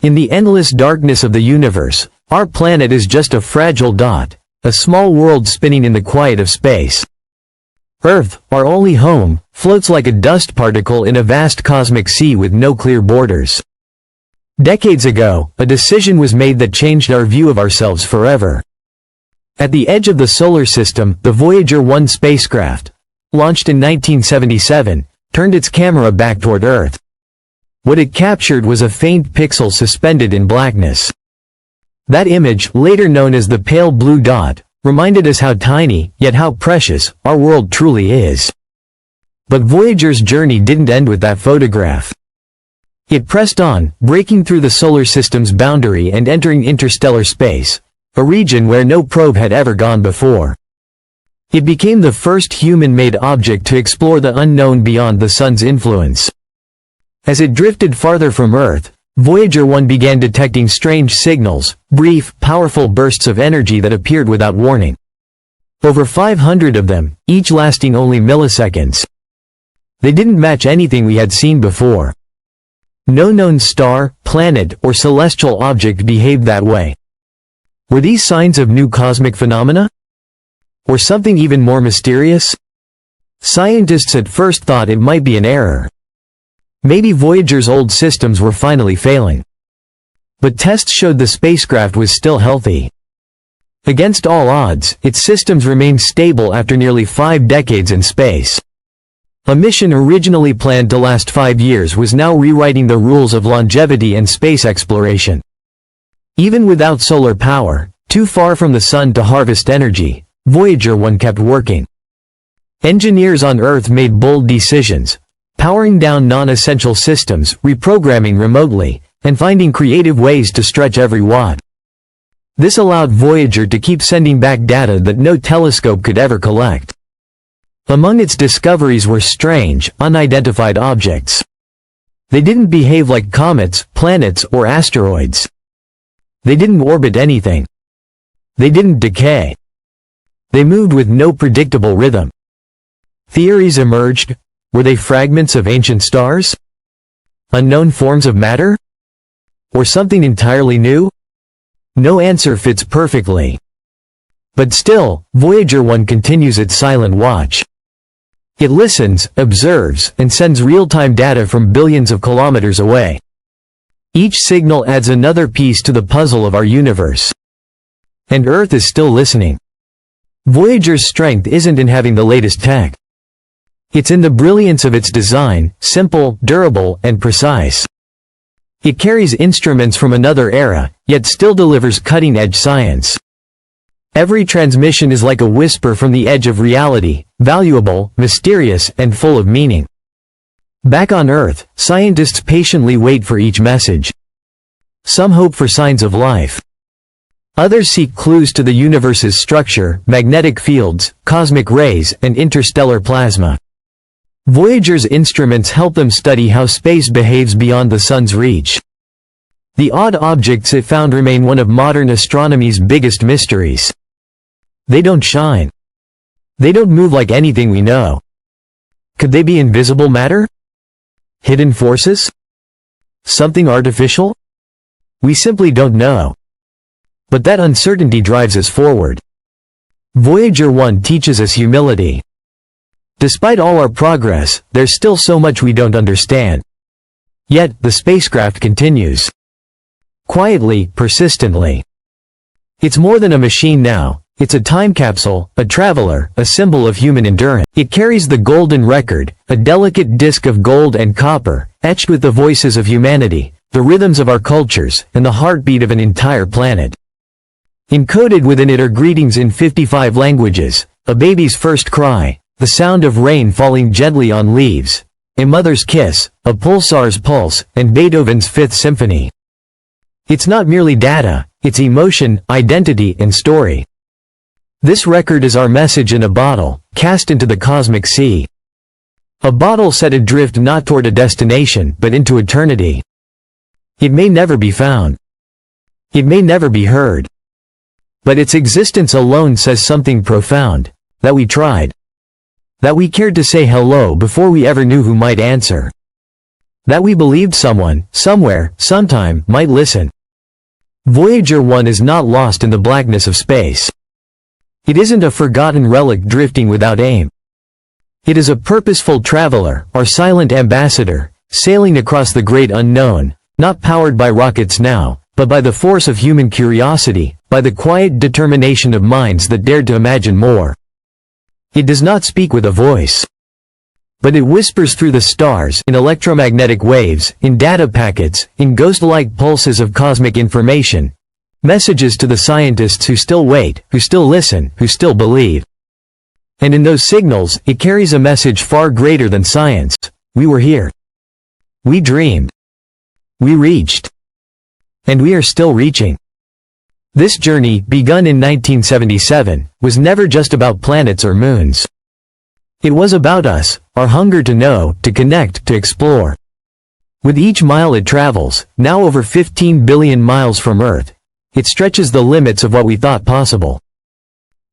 In the endless darkness of the universe, our planet is just a fragile dot, a small world spinning in the quiet of space. Earth, our only home, floats like a dust particle in a vast cosmic sea with no clear borders. Decades ago, a decision was made that changed our view of ourselves forever. At the edge of the solar system, the Voyager 1 spacecraft, launched in 1977, turned its camera back toward Earth. What it captured was a faint pixel suspended in blackness. That image, later known as the pale blue dot, reminded us how tiny, yet how precious, our world truly is. But Voyager's journey didn't end with that photograph. It pressed on, breaking through the solar system's boundary and entering interstellar space, a region where no probe had ever gone before. It became the first human-made object to explore the unknown beyond the sun's influence. As it drifted farther from Earth, Voyager 1 began detecting strange signals, brief, powerful bursts of energy that appeared without warning. Over 500 of them, each lasting only milliseconds. They didn't match anything we had seen before. No known star, planet, or celestial object behaved that way. Were these signs of new cosmic phenomena? Or something even more mysterious? Scientists at first thought it might be an error. Maybe Voyager's old systems were finally failing. But tests showed the spacecraft was still healthy. Against all odds, its systems remained stable after nearly 5 decades in space. A mission originally planned to last 5 years was now rewriting the rules of longevity and space exploration. Even without solar power, too far from the sun to harvest energy, Voyager 1 kept working. Engineers on Earth made bold decisions, powering down non-essential systems, reprogramming remotely, and finding creative ways to stretch every watt. This allowed Voyager to keep sending back data that no telescope could ever collect. Among its discoveries were strange, unidentified objects. They didn't behave like comets, planets, or asteroids. They didn't orbit anything. They didn't decay. They moved with no predictable rhythm. Theories emerged. Were they fragments of ancient stars? Unknown forms of matter? Or something entirely new? No answer fits perfectly. But still, Voyager 1 continues its silent watch. It listens, observes, and sends real-time data from billions of kilometers away. Each signal adds another piece to the puzzle of our universe. And Earth is still listening. Voyager's strength isn't in having the latest tech. It's in the brilliance of its design, simple, durable, and precise. It carries instruments from another era, yet still delivers cutting-edge science. Every transmission is like a whisper from the edge of reality, valuable, mysterious, and full of meaning. Back on Earth, scientists patiently wait for each message. Some hope for signs of life. Others seek clues to the universe's structure, magnetic fields, cosmic rays, and interstellar plasma. Voyager's instruments help them study how space behaves beyond the sun's reach. The odd objects it found remain one of modern astronomy's biggest mysteries. They don't shine. They don't move like anything we know. Could they be invisible matter? Hidden forces? Something artificial? We simply don't know. But that uncertainty drives us forward. Voyager 1 teaches us humility. Despite all our progress, there's still so much we don't understand. Yet, the spacecraft continues. Quietly, persistently. It's more than a machine now. It's a time capsule, a traveler, a symbol of human endurance. It carries the golden record, a delicate disc of gold and copper, etched with the voices of humanity, the rhythms of our cultures, and the heartbeat of an entire planet. Encoded within it are greetings in 55 languages, a baby's first cry, the sound of rain falling gently on leaves, a mother's kiss, a pulsar's pulse, and Beethoven's Fifth Symphony. It's not merely data, it's emotion, identity, and story. This record is our message in a bottle, cast into the cosmic sea. A bottle set adrift not toward a destination, but into eternity. It may never be found. It may never be heard. But its existence alone says something profound, that we tried. That we cared to say hello before we ever knew who might answer. That we believed someone, somewhere, sometime, might listen. Voyager 1 is not lost in the blackness of space. It isn't a forgotten relic drifting without aim. It is a purposeful traveler, our silent ambassador, sailing across the great unknown, not powered by rockets now, but by the force of human curiosity, by the quiet determination of minds that dared to imagine more. It does not speak with a voice, but it whispers through the stars, in electromagnetic waves, in data packets, in ghost-like pulses of cosmic information. Messages to the scientists who still wait, who still listen, who still believe. And in those signals, it carries a message far greater than science. We were here. We dreamed. We reached. And we are still reaching. This journey, begun in 1977, was never just about planets or moons. It was about us, our hunger to know, to connect, to explore. With each mile it travels, now over 15 billion miles from Earth, it stretches the limits of what we thought possible.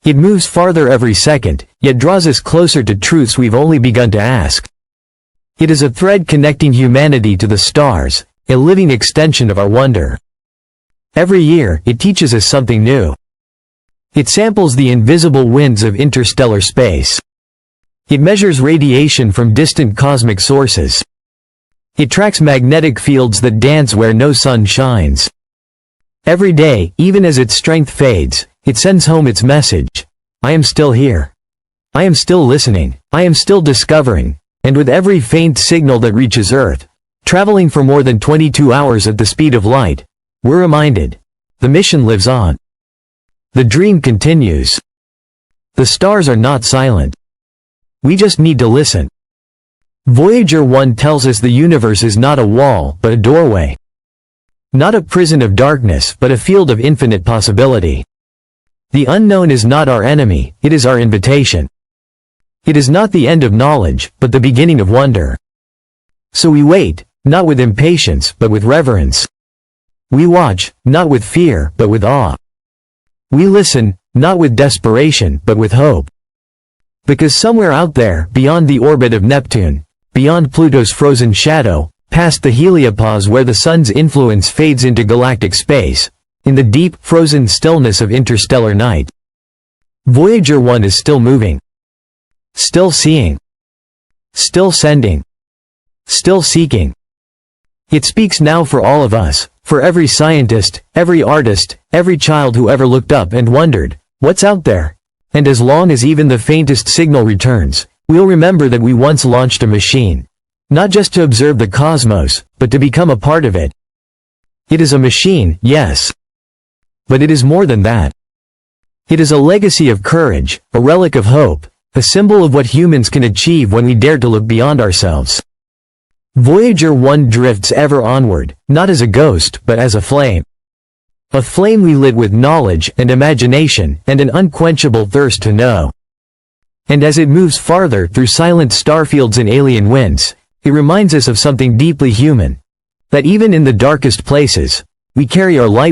It moves farther every second, yet draws us closer to truths we've only begun to ask. It is a thread connecting humanity to the stars, a living extension of our wonder. Every year, it teaches us something new. It samples the invisible winds of interstellar space. It measures radiation from distant cosmic sources. It tracks magnetic fields that dance where no sun shines. Every day, even as its strength fades, it sends home its message. I am still here. I am still listening. I am still discovering. And with every faint signal that reaches Earth, traveling for more than 22 hours at the speed of light, we're reminded. The mission lives on. The dream continues. The stars are not silent. We just need to listen. Voyager 1 tells us the universe is not a wall, but a doorway. Not a prison of darkness, but a field of infinite possibility. The unknown is not our enemy, it is our invitation. It is not the end of knowledge, but the beginning of wonder. So we wait, not with impatience, but with reverence. We watch, not with fear, but with awe. We listen, not with desperation, but with hope. Because somewhere out there, beyond the orbit of Neptune, beyond Pluto's frozen shadow, past the heliopause where the sun's influence fades into galactic space, in the deep, frozen stillness of interstellar night, Voyager 1 is still moving. Still seeing. Still sending. Still seeking. It speaks now for all of us, for every scientist, every artist, every child who ever looked up and wondered, what's out there? And as long as even the faintest signal returns, we'll remember that we once launched a machine. Not just to observe the cosmos, but to become a part of it. It is a machine, yes. But it is more than that. It is a legacy of courage, a relic of hope, a symbol of what humans can achieve when we dare to look beyond ourselves. Voyager 1 drifts ever onward, not as a ghost, but as a flame. A flame we lit with knowledge and imagination and an unquenchable thirst to know. And as it moves farther through silent starfields and alien winds, it reminds us of something deeply human. That even in the darkest places, we carry our light